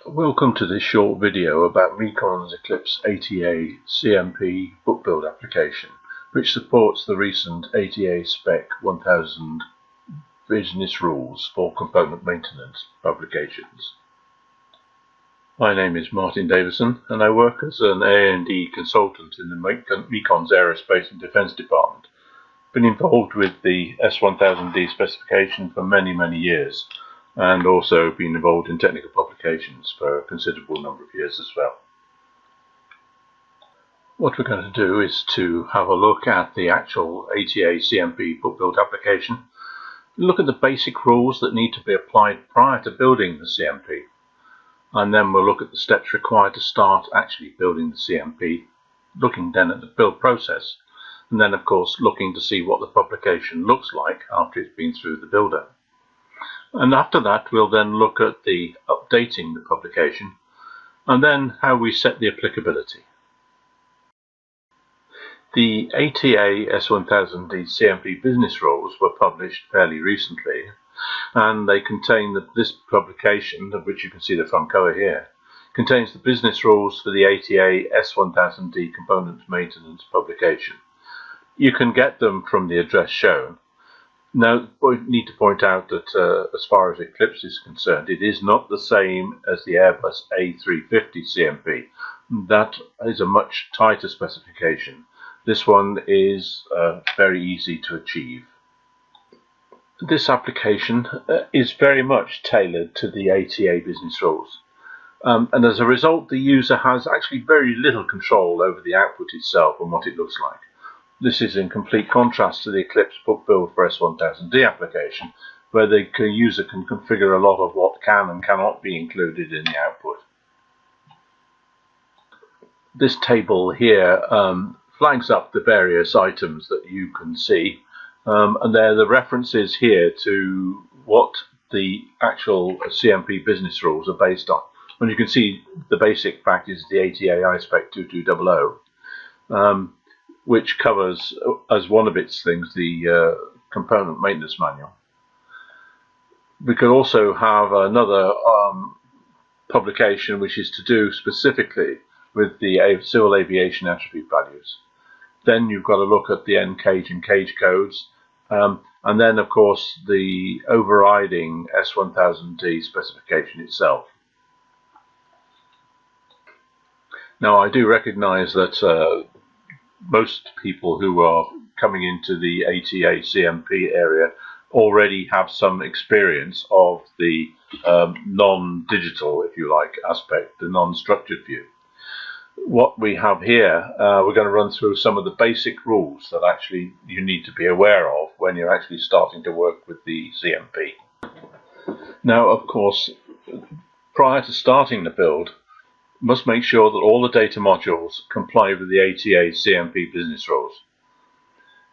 Welcome to this short video about Mecon's Eclipse ATA CMP BookBuild application, which supports the recent ATA Spec 1000 Business Rules for component maintenance publications. My name is Martin Davison and I work as an A&D consultant in the Mecon's Aerospace and Defence Department. Been involved with the S1000D specification for many years, and also been involved in technical publications for a considerable number of years as well. What we're going to do is to have a look at the actual ATA CMP BookBuild application, look at the basic rules that need to be applied prior to building the CMP, and then we'll look at the steps required to start actually building the CMP, looking then at the build process, and then of course looking to see what the publication looks like after it's been through the builder. And after that we'll then look at the updating the publication and then how we set the applicability. The ATA S1000D CMP Business Rules were published fairly recently, and they contain this publication, of which you can see the front cover here, contains the business rules for the ATA S1000D component maintenance publication. You can get them from the address shown. Now, I need to point out that as far as Eclipse is concerned, it is not the same as the Airbus A350 CMP. That is a much tighter specification. This one is very easy to achieve. This application is very much tailored to the ATA business rules. And as a result, the user has actually very little control over the output itself and what it looks like. This is in complete contrast to the Eclipse BookBuild for S1000D application, where the user can configure a lot of what can and cannot be included in the output. This table here flags up the various items that you can see, and they're the references here to what the actual CMP business rules are based on. And you can see the basic fact is the ATA iSpec 2200. Which covers, as one of its things, the component maintenance manual. We could also have another publication which is to do specifically with the civil aviation attribute values. Then you've got to look at the end cage and cage codes, and then of course the overriding S1000D specification itself. Now I do recognize that most people who are coming into the ATA CMP area already have some experience of the non-digital, if you like, aspect, the non-structured view. What we have here, we're going to run through some of the basic rules that actually you need to be aware of when you're actually starting to work with the CMP. Now, of course, prior to starting the build, must make sure that all the data modules comply with the ATA CMP Business Rules.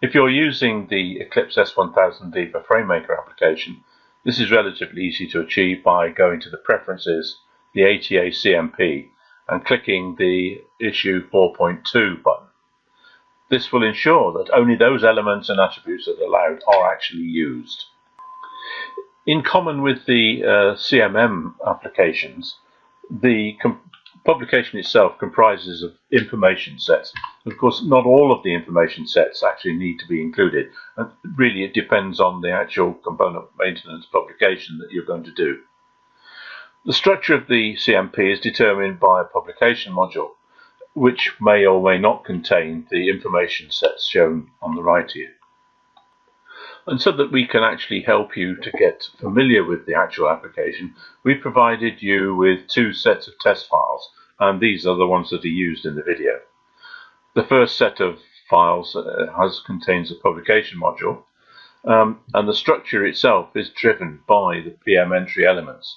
If you're using the Eclipse S1000D for FrameMaker application, this is relatively easy to achieve by going to the Preferences, the ATA CMP, and clicking the Issue 4.2 button. This will ensure that only those elements and attributes that are allowed are actually used. In common with the CMM applications, the publication itself comprises of information sets. Of course, not all of the information sets actually need to be included, and really it depends on the actual component maintenance publication that you're going to do. The structure of the CMP is determined by a publication module, which may or may not contain the information sets shown on the right here. And so that we can actually help you to get familiar with the actual application, we provided you with two sets of test files, and these are the ones that are used in the video. The first set of files contains a publication module, and the structure itself is driven by the PM entry elements.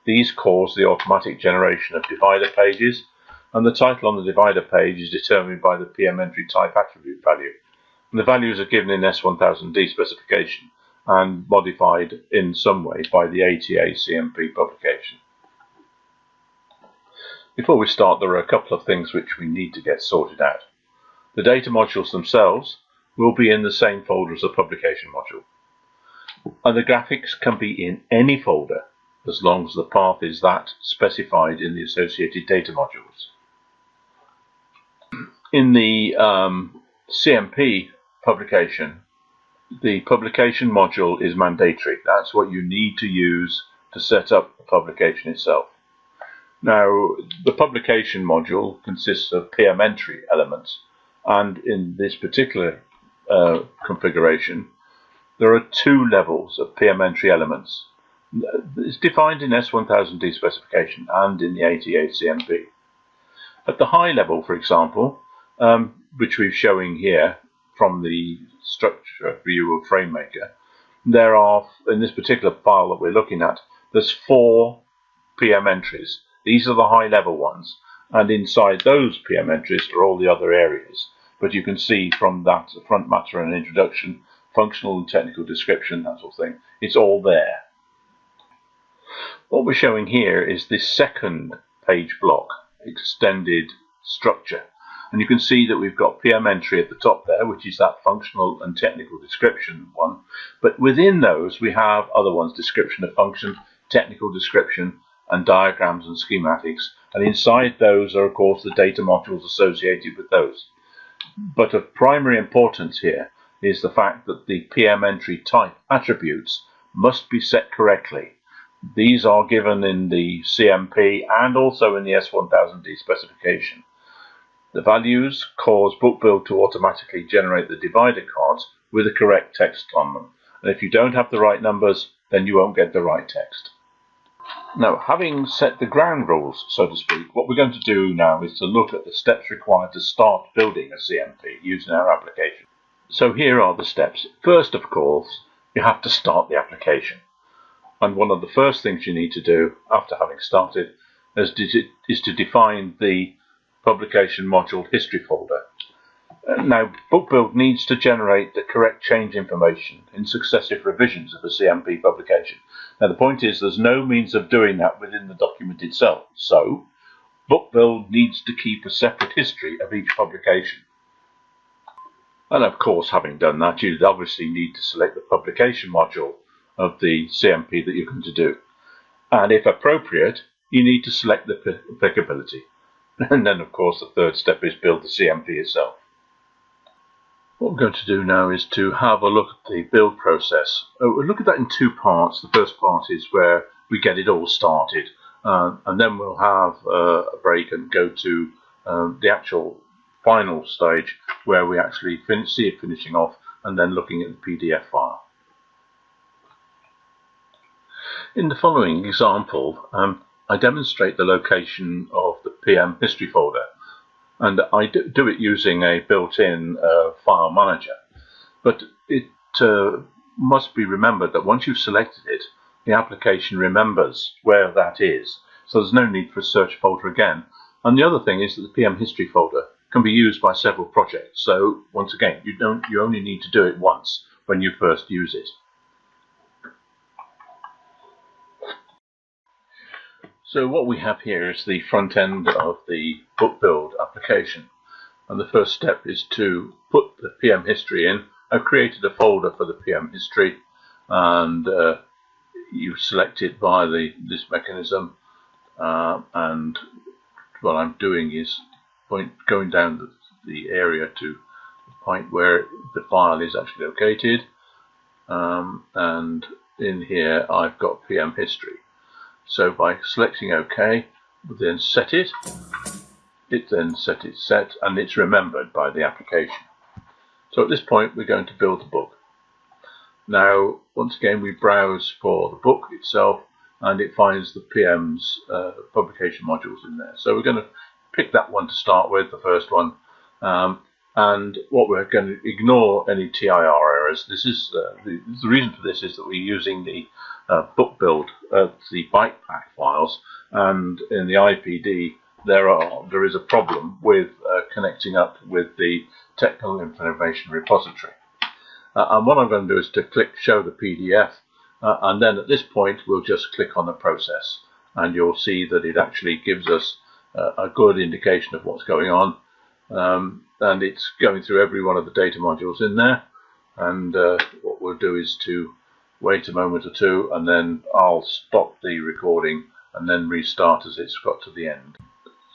These cause the automatic generation of divider pages, and the title on the divider page is determined by the PM entry type attribute value. And the values are given in S1000D specification and modified in some way by the ATA CMP publication. Before we start, there are a couple of things which we need to get sorted out. The data modules themselves will be in the same folder as the publication module, and the graphics can be in any folder as long as the path is that specified in the associated data modules. In the CMP publication, the publication module is mandatory. That's what you need to use to set up the publication itself. Now, the publication module consists of PM entry elements, and in this particular configuration, there are two levels of PM entry elements. It's defined in S1000D specification and in the ATA CMP. At the high level, for example, which we're showing here from the structure view of FrameMaker, there are, in this particular file that we're looking at, there's 4 PM entries. These are the high level ones, and inside those PM entries are all the other areas. But you can see from that front matter and introduction, functional and technical description, that sort of thing, it's all there. What we're showing here is this second page block, extended structure. And you can see that we've got PM entry at the top there, which is that functional and technical description one. But within those, we have other ones, description of function, technical description, and diagrams and schematics. And inside those are, of course, the data modules associated with those. But of primary importance here is the fact that the PM entry type attributes must be set correctly. These are given in the CMP and also in the S1000D specification. The values cause BookBuild to automatically generate the divider cards with the correct text on them. And if you don't have the right numbers, then you won't get the right text. Now, having set the ground rules, so to speak, what we're going to do now is to look at the steps required to start building a CMP using our application. So here are the steps. First, of course, you have to start the application. And one of the first things you need to do after having started is to define the publication module history folder. Now, BookBuild needs to generate the correct change information in successive revisions of the CMP publication. Now, the point is there's no means of doing that within the document itself, so BookBuild needs to keep a separate history of each publication. And of course, having done that, you obviously need to select the publication module of the CMP that you're going to do. And if appropriate, you need to select the applicability. And then, of course, the third step is build the CMP itself. What we're going to do now is to have a look at the build process. We'll look at that in two parts. The first part is where we get it all started, and then we'll have a break and go to the actual final stage where we actually see it finishing off and then looking at the PDF file. In the following example, I demonstrate the location of the PM history folder, and I do it using a built-in file manager. But it must be remembered that once you've selected it, the application remembers where that is, so there's no need for a search folder again. And the other thing is that the PM history folder can be used by several projects, so once again, you only need to do it once when you first use it. So what we have here is the front end of the BookBuild application, and the first step is to put the PM history in. I've created a folder for the PM history, and you select it via this mechanism, and what I'm doing is going down the area to the point where the file is actually located, and in here I've got PM history. So by selecting OK, we then set it. It then set, and it's remembered by the application. So at this point, we're going to build the book. Now, once again, we browse for the book itself, and it finds the PM's publication modules in there. So we're going to pick that one to start with, the first one. And what we're going to ignore any TIR errors. This is the reason for this is that we're using the BookBuild, the byte pack files, and in the IPD there is a problem with connecting up with the technical information repository. And what I'm going to do is to click show the PDF, and then at this point we'll just click on the process, and you'll see that it actually gives us a good indication of what's going on. And it's going through every one of the data modules in there, and what we'll do is to wait a moment or two, and then I'll stop the recording and then restart as it's got to the end.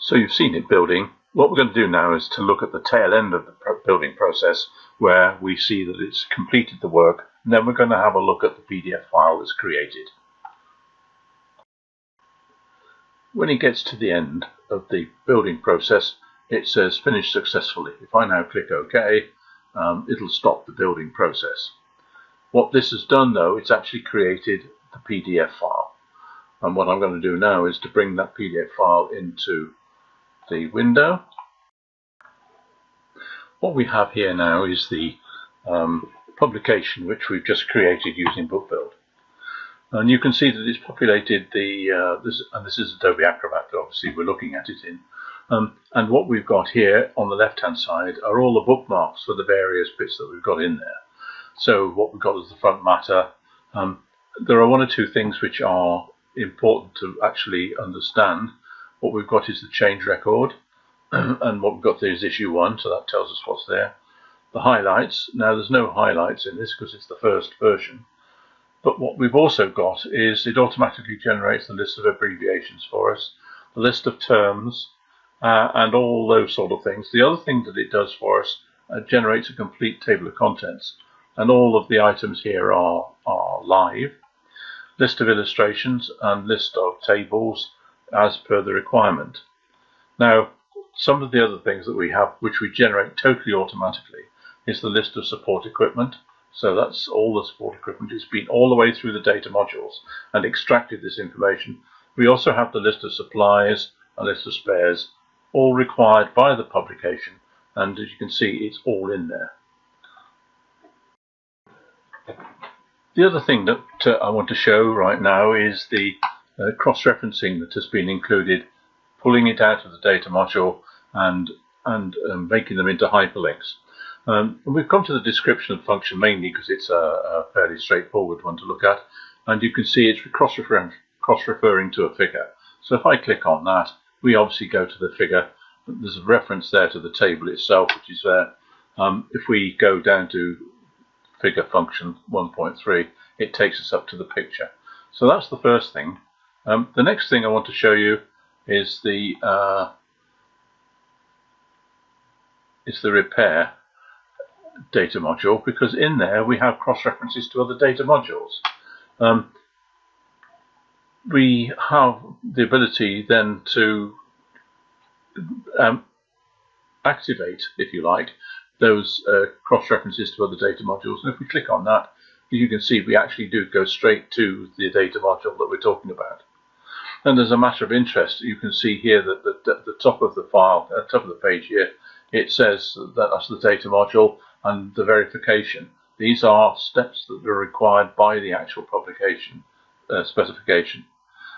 So you've seen it building. What we're going to do now is to look at the tail end of the building process, where we see that it's completed the work, and then we're going to have a look at the PDF file that's created. When it gets to the end of the building process, it says finished successfully. If I now click OK, it'll stop the building process. What this has done, though, it's actually created the PDF file. And what I'm going to do now is to bring that PDF file into the window. What we have here now is the publication which we've just created using BookBuild. And you can see that it's populated this is Adobe Acrobat that obviously we're looking at it in. And what we've got here on the left hand side are all the bookmarks for the various bits that we've got in there. So what we've got is the front matter. There are one or two things which are important to actually understand. What we've got is the change record, and what we've got there is issue 1, so that tells us what's there. The highlights. Now there's no highlights in this because it's the first version. But what we've also got is it automatically generates the list of abbreviations for us, the list of terms, and all those sort of things. The other thing that it does for us, generates a complete table of contents, and all of the items here are live. List of illustrations and list of tables as per the requirement. Now, some of the other things that we have, which we generate totally automatically, is the list of support equipment. So that's all the support equipment. It's been all the way through the data modules and extracted this information. We also have the list of supplies, a list of spares, all required by the publication, and as you can see, it's all in there. The other thing that I want to show right now is the cross-referencing that has been included, pulling it out of the data module and making them into hyperlinks. We've come to the description of the function mainly because it's a fairly straightforward one to look at, and you can see it's cross-referring to a figure. So if I click on that, we obviously go to the figure. There's a reference there to the table itself, which is there. If we go down to figure function 1.3, it takes us up to the picture. So that's the first thing. The next thing I want to show you is the repair data module, because in there we have cross-references to other data modules. We have the ability then to activate, if you like, those cross-references to other data modules, and if we click on that, you can see we actually do go straight to the data module that we're talking about. And as a matter of interest, you can see here that the top of the file, top of the page here, it says that that's the data module and the verification. These are steps that are required by the actual publication specification.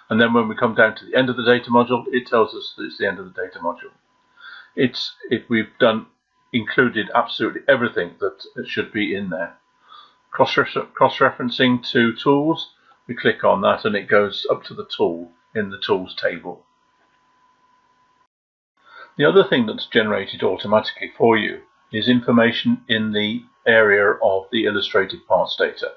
And then when we come down to the end of the data module, it tells us that it's the end of the data module. We've included absolutely everything that should be in there. Cross-referencing to tools, we click on that and it goes up to the tool in the tools table. The other thing that's generated automatically for you is information in the area of the illustrated parts data.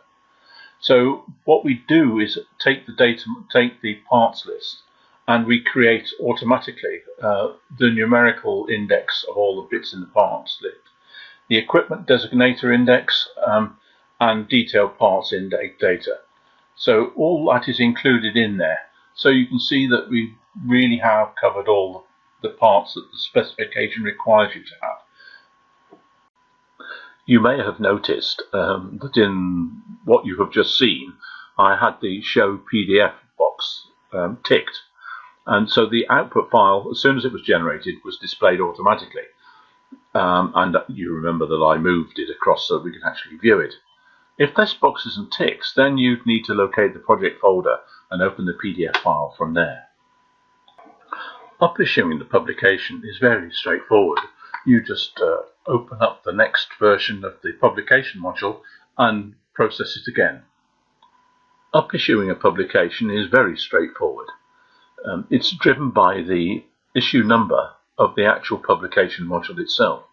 So what we do is take the parts list, and we create automatically the numerical index of all the bits in the parts list, the equipment designator index, and detailed parts index data. So all that is included in there. So you can see that we really have covered all the parts that the specification requires you to have. You may have noticed that in what you have just seen, I had the show PDF box ticked. And so the output file, as soon as it was generated, was displayed automatically. And you remember that I moved it across so we can actually view it. If this box isn't ticked, then you'd need to locate the project folder and open the PDF file from there. Publishing the publication is very straightforward. You just open up the next version of the publication module and process it again. Up-issuing a publication is very straightforward. It's driven by the issue number of the actual publication module itself.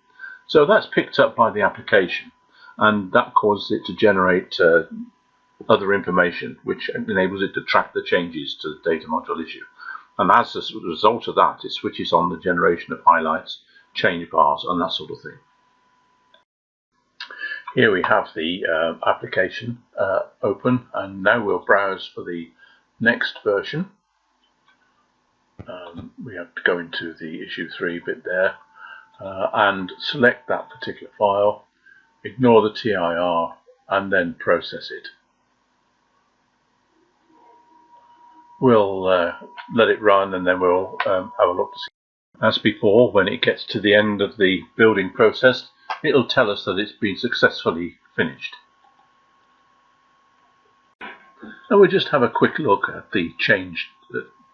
So that's picked up by the application, and that causes it to generate other information, which enables it to track the changes to the data module issue. And as a result of that, it switches on the generation of highlights, change bars, and that sort of thing. Here we have the application open, and now we'll browse for the next version. We have to go into the issue 3 bit there and select that particular file, ignore the TIR, and then process it. We'll let it run, and then we'll have a look to see. As before, when it gets to the end of the building process, it'll tell us that it's been successfully finished. Now we'll just have a quick look at the change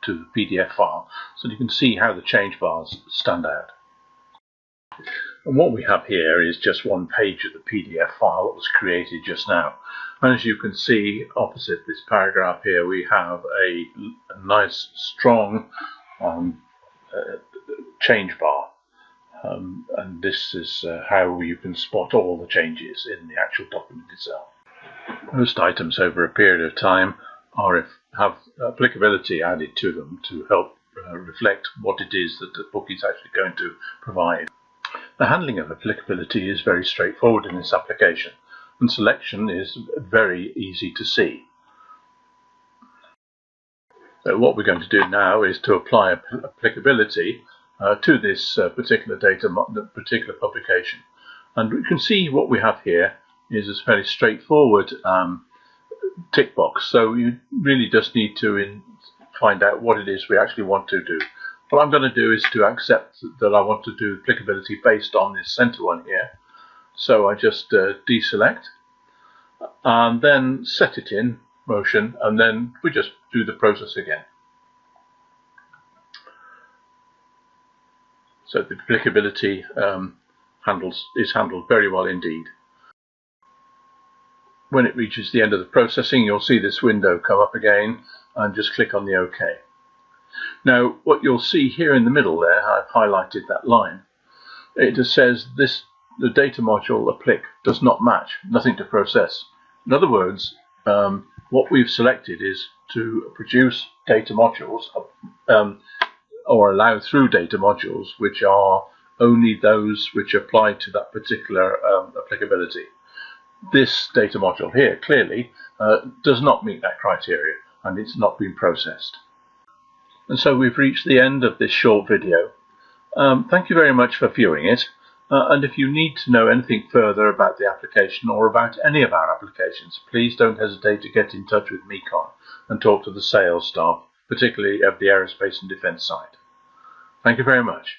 to the PDF file, so you can see how the change bars stand out. And what we have here is just one page of the PDF file that was created just now. And as you can see opposite this paragraph here, we have a nice strong change bar. And this is how you can spot all the changes in the actual document itself. Most items over a period of time have applicability added to them to help reflect what it is that the book is actually going to provide. The handling of applicability is very straightforward in this application, and selection is very easy to see. So what we're going to do now is to apply applicability to this particular particular publication. And we can see what we have here is a fairly straightforward tick box. So you really just need to find out what it is we actually want to do. What I'm going to do is to accept that I want to do applicability based on this center one here. So I just deselect and then set it in motion, and then we just do the process again. So the applicability is handled very well indeed. When it reaches the end of the processing, you'll see this window come up again, and just click on the OK. Now what you'll see here in the middle there, I've highlighted that line. It just says the data module applic does not match, nothing to process. In other words, what we've selected is to produce data modules or allow through data modules which are only those which apply to that particular applicability. This data module here clearly does not meet that criteria, and it's not been processed. And so we've reached the end of this short video. Thank you very much for viewing it, and if you need to know anything further about the application or about any of our applications, please don't hesitate to get in touch with Mecon and talk to the sales staff, particularly of the aerospace and defence side. Thank you very much.